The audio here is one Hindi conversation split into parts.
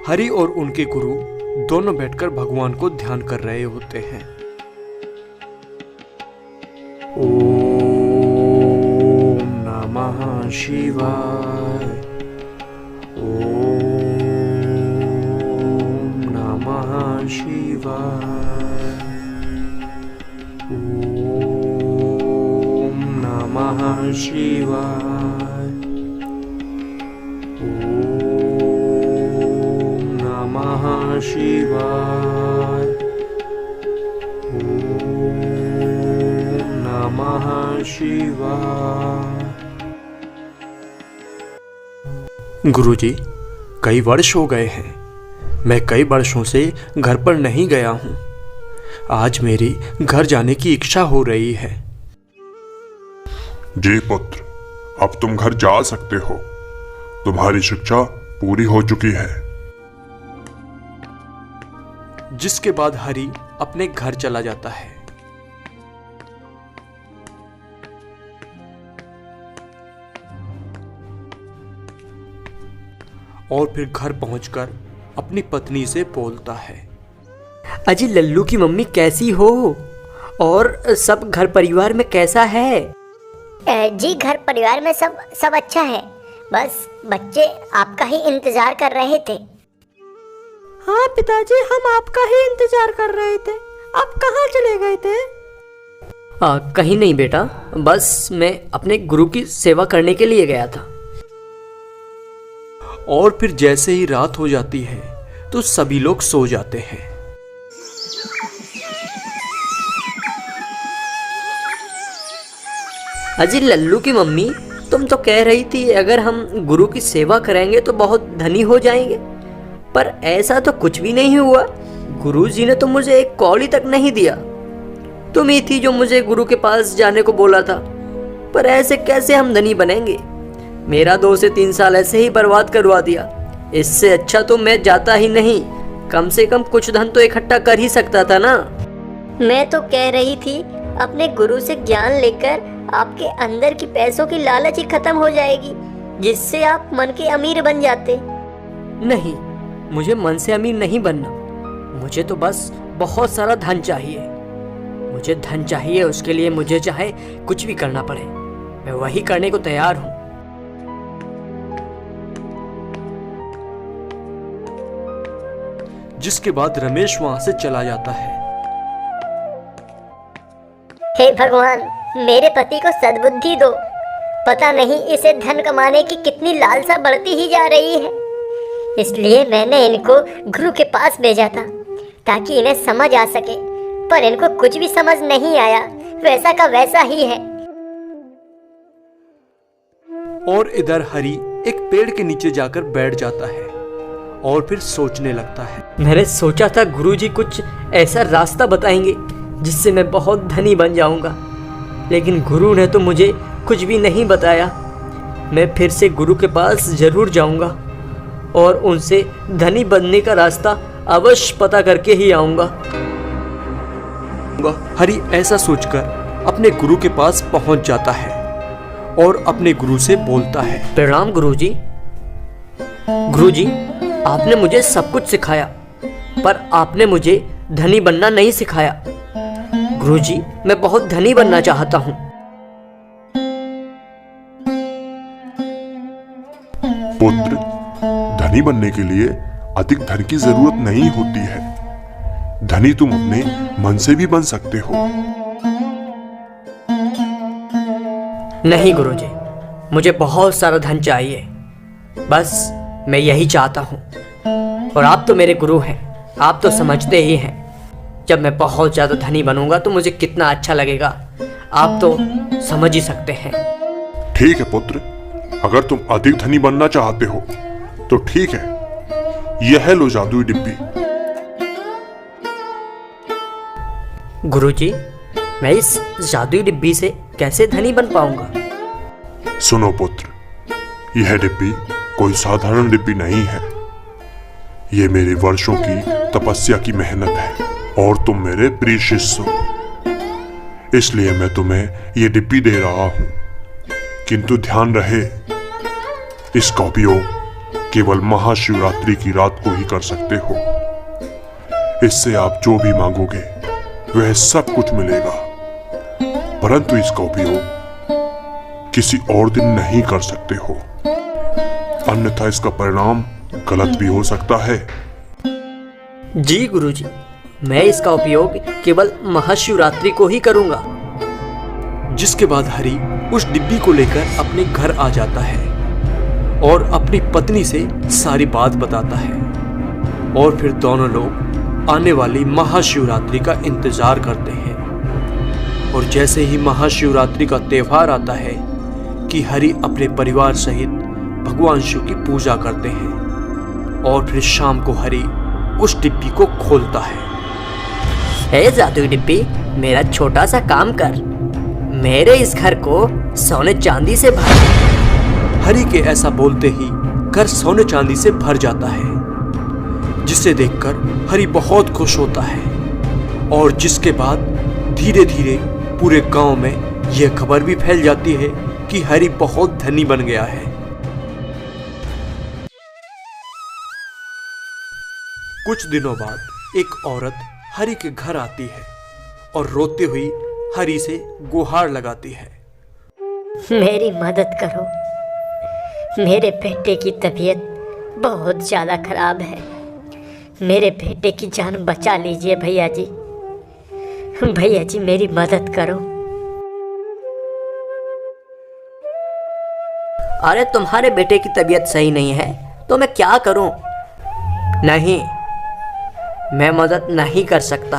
हरि और उनके गुरु दोनों बैठकर भगवान को ध्यान कर रहे होते हैं। ओम नमः शिवाय। ओम नमः शिवाय। ओम नमः शिवाय। ओम नमः शिवाय। ओम नमः शिवाय। गुरुजी, कई वर्ष हो गए हैं, मैं कई वर्षों से घर पर नहीं गया हूँ। आज मेरी घर जाने की इच्छा हो रही है। जी पुत्र, अब तुम घर जा सकते हो। तुम्हारी शिक्षा पूरी हो चुकी है। जिसके बाद हरि अपने घर चला जाता है। और फिर घर पहुंचकर अपनी पत्नी से बोलता है, अजी लल्लू की मम्मी कैसी हो और सब घर परिवार में कैसा है? जी घर परिवार में सब अच्छा है। बस बच्चे आपका ही इंतजार कर रहे थे। हाँ पिताजी, हम आपका ही इंतजार कर रहे थे। आप कहाँ चले गए थे? कहीं नहीं बेटा, बस मैं अपने गुरु की सेवा करने के लिए गया था। और फिर जैसे ही रात हो जाती है तो सभी लोग सो जाते हैं। अजी लल्लू की मम्मी, तुम तो कह रही थी अगर हम गुरु की सेवा करेंगे तो बहुत धनी हो जाएंगे, पर ऐसा तो कुछ भी नहीं हुआ। गुरुजी ने तो मुझे एक कौड़ी तक नहीं दिया। तुम ही थी जो मुझे गुरु के पास जाने को बोला था, पर ऐसे कैसे हम धनी बनेंगे? मेरा 2 से 3 साल ऐसे ही बर्बाद करवा दिया। इससे अच्छा तो मैं जाता ही नहीं। कम से कम कुछ धन तो इकट्ठा कर ही सकता था ना। मैं तो कह रही थी अपने गुरु से ज्ञान लेकर आपके अंदर की पैसों की लालच ही खत्म हो जाएगी, जिससे आप मन के अमीर बन जाते। नहीं, मुझे मन से अमीर नहीं बनना। मुझे तो बस बहुत सारा धन चाहिए। मुझे धन चाहिए, उसके लिए मुझे चाहे कुछ भी करना पड़े, मैं वही करने को तैयार हूँ। जिसके बाद रमेश वहां से चला जाता है। हे भगवान, मेरे पति को सद्बुद्धि दो। पता नहीं इसे धन कमाने की कितनी लालसा बढ़ती ही जा रही है। इसलिए मैंने इनको गुरु के पास भेजा था ताकि इन्हें समझ आ सके, पर इनको कुछ भी समझ नहीं आया, वैसा का वैसा ही है। और इधर हरि एक पेड़ के नीचे जाकर बैठ जाता है और फिर सोचने लगता है। मैंने सोचा था गुरुजी कुछ ऐसा रास्ता बताएंगे जिससे मैं बहुत धनी बन जाऊंगा, लेकिन गुरु ने तो मुझे कुछ भी नहीं बताया। मैं फिर से गुरु के पास जरूर जाऊंगा और उनसे धनी बनने का रास्ता अवश्य पता करके ही आऊंगा। हरि ऐसा सोचकर अपने गुरु के पास पहुंच जाता है और अपने गुरु से बोलता है, प्रणाम गुरुजी। गुरुजी, आपने मुझे सब कुछ सिखाया, पर आपने मुझे धनी बनना नहीं सिखाया। गुरुजी, मैं बहुत धनी बनना चाहता हूँ। पुत्र, धनी बनने के लिए अधिक धन की जरूरत नहीं होती है। धनी तुम अपने मन से भी बन सकते हो। नहीं गुरुजी, मुझे बहुत सारा धन चाहिए, बस मैं यही चाहता हूँ। और आप तो मेरे गुरु हैं, आप तो समझते ही हैं जब मैं बहुत ज्यादा धनी बनूंगा तो मुझे कितना अच्छा लगेगा। आप तो समझ ही सकते हैं। ठीक है पुत्र, अगर तुम अधिक धनी बनना चाहते हो तो ठीक है, यह लो जादुई डिब्बी। गुरुजी, मैं इस जादुई डिब्बी से कैसे धनी बन पाऊंगा? सुनो पुत्र, यह डिब्बी कोई साधारण डिब्बी नहीं है। ये मेरे वर्षों की तपस्या की मेहनत है और तुम मेरे प्रिय शिष्य हो, इसलिए मैं तुम्हें ये डिब्बी दे रहा हूं। किंतु ध्यान रहे, इसका उपयोग केवल महाशिवरात्रि की रात को ही कर सकते हो। इससे आप जो भी मांगोगे वह सब कुछ मिलेगा, परंतु इसका उपयोग किसी और दिन नहीं कर सकते हो, अन्यथा इसका परिणाम गलत भी हो सकता है। जी गुरुजी, मैं इसका उपयोग केवल महाशिवरात्रि को ही करूंगा। जिसके बाद हरि उस डिब्बी को लेकर अपने घर आ जाता है और अपनी पत्नी से सारी बात बताता है, और फिर दोनों लोग आने वाली महाशिवरात्रि का इंतजार करते हैं। और जैसे ही महाशिवरात्रि का त्योहार आता है कि हरि अपने परिवार सहित भगवान शिव की पूजा करते हैं, और फिर शाम को हरि उस डिब्बी को खोलता है। हे जादुई डिब्बी, मेरा छोटा सा काम कर, मेरे इस घर को सोने चांदी से भर। हरि के ऐसा बोलते ही घर सोने चांदी से भर जाता है, जिसे देखकर हरि बहुत खुश होता है। और जिसके बाद धीरे धीरे पूरे गांव में यह खबर भी फैल जाती है कि हरि बहुत धनी बन गया है। कुछ दिनों बाद एक औरत हरि के घर आती है और रोती हुई हरि से गुहार लगाती है। मेरी मदद करो, मेरे बेटे की तबीयत बहुत ज़्यादा खराब है। मेरे बेटे की जान बचा लीजिए भैया जी, भैया जी मेरी मदद करो। अरे तुम्हारे बेटे की तबीयत सही नहीं है तो मैं क्या करूं? नहीं, मैं मदद नहीं कर सकता।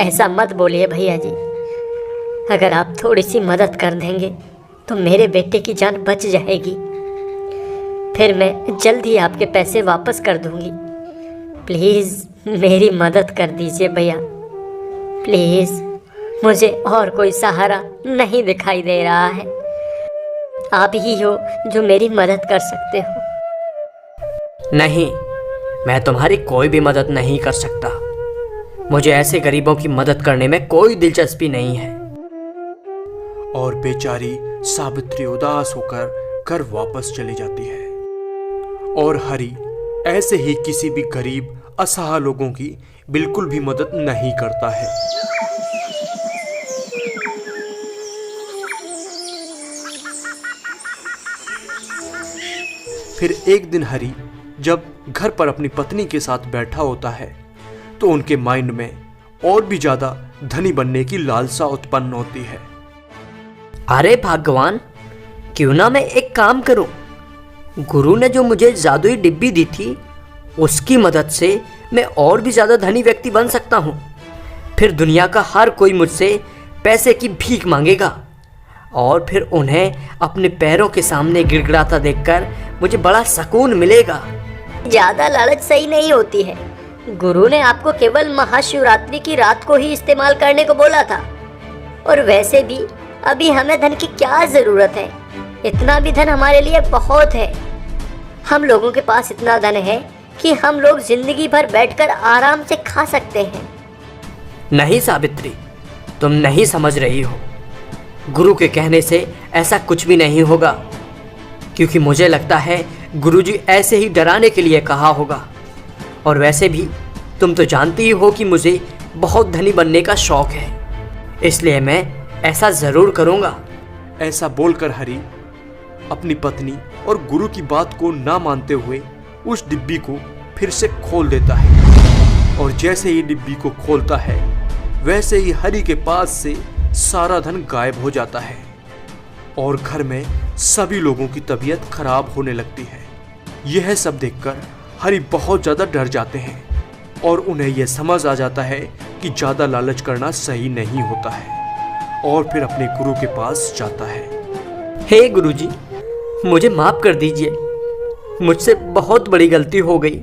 ऐसा मत बोलिए भैया जी, अगर आप थोड़ी सी मदद कर देंगे तो मेरे बेटे की जान बच जाएगी। फिर मैं जल्द ही आपके पैसे वापस कर दूंगी। प्लीज़ मेरी मदद कर दीजिए भैया, प्लीज़। मुझे और कोई सहारा नहीं दिखाई दे रहा है, आप ही हो जो मेरी मदद कर सकते हो। नहीं, मैं तुम्हारी कोई भी मदद नहीं कर सकता। मुझे ऐसे गरीबों की मदद करने में कोई दिलचस्पी नहीं है। और बेचारी सावित्री उदास होकर घर वापस चली जाती है, और हरि ऐसे ही किसी भी गरीब असहाय लोगों की बिल्कुल भी मदद नहीं करता है। फिर एक दिन हरि जब घर पर अपनी पत्नी के साथ बैठा होता है तो उनके माइंड में और भी ज्यादा धनी बनने की लालसा उत्पन्न होती है। अरे भगवान, क्यों ना मैं एक काम करूं? गुरु ने जो मुझे जादुई डिब्बी दी थी उसकी मदद से मैं और भी ज्यादा धनी व्यक्ति बन सकता हूं। फिर दुनिया का हर कोई मुझसे पैसे की भीख मांगेगा, और फिर उन्हें अपने पैरों के सामने गिड़गिड़ाता देखकर मुझे बड़ा सुकून मिलेगा। ज़्यादा लालच सही नहीं होती है। गुरु ने आपको केवल महाशिवरात्रि की रात को ही इस्तेमाल करने को बोला था, और वैसे भी अभी हमें धन की क्या ज़रूरत है? इतना भी धन हमारे लिए बहुत है। हम लोगों के पास इतना धन है कि हम लोग जिंदगी भर बैठकर आराम से खा सकते हैं। नहीं सावित्री, तुम नहीं समझ रही हो। गुरु के कहने से ऐसा कुछ भी नहीं होगा, क्योंकि मुझे लगता है गुरुजी ऐसे ही डराने के लिए कहा होगा। और वैसे भी तुम तो जानती ही हो कि मुझे बहुत धनी बनने का शौक है, इसलिए मैं ऐसा ज़रूर करूँगा। ऐसा बोलकर हरि अपनी पत्नी और गुरु की बात को ना मानते हुए उस डिब्बी को फिर से खोल देता है। और जैसे ही डिब्बी को खोलता है वैसे ही हरि के पास से सारा धन गायब हो जाता है, और घर में सभी लोगों की तबीयत खराब होने लगती है। यह सब देखकर हरि बहुत ज़्यादा डर जाते हैं, और उन्हें यह समझ आ जाता है कि ज़्यादा लालच करना सही नहीं होता है, और फिर अपने गुरु के पास जाता है। हे गुरुजी, मुझे माफ़ कर दीजिए, मुझसे बहुत बड़ी गलती हो गई।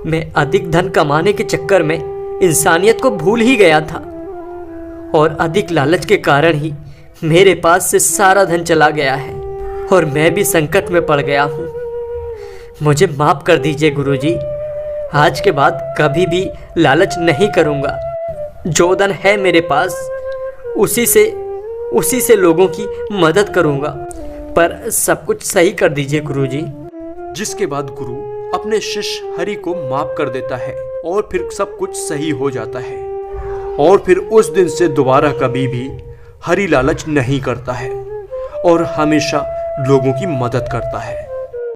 मैं अधिक धन कमाने के चक्कर में इंसानियत को भूल ही गया था, और अधिक लालच के कारण ही मेरे पास से सारा धन चला गया है, और मैं भी संकट में पड़ गया हूँ। मुझे माफ़ कर दीजिए गुरुजी, आज के बाद कभी भी लालच नहीं करूँगा। जो धन है मेरे पास उसी से लोगों की मदद करूँगा, पर सब कुछ सही कर दीजिए गुरुजी। जिसके बाद गुरु अपने शिष्य हरि को माफ कर देता है और फिर सब कुछ सही हो जाता है। और फिर उस दिन से दोबारा कभी भी हरि लालच नहीं करता है और हमेशा लोगों की मदद करता है।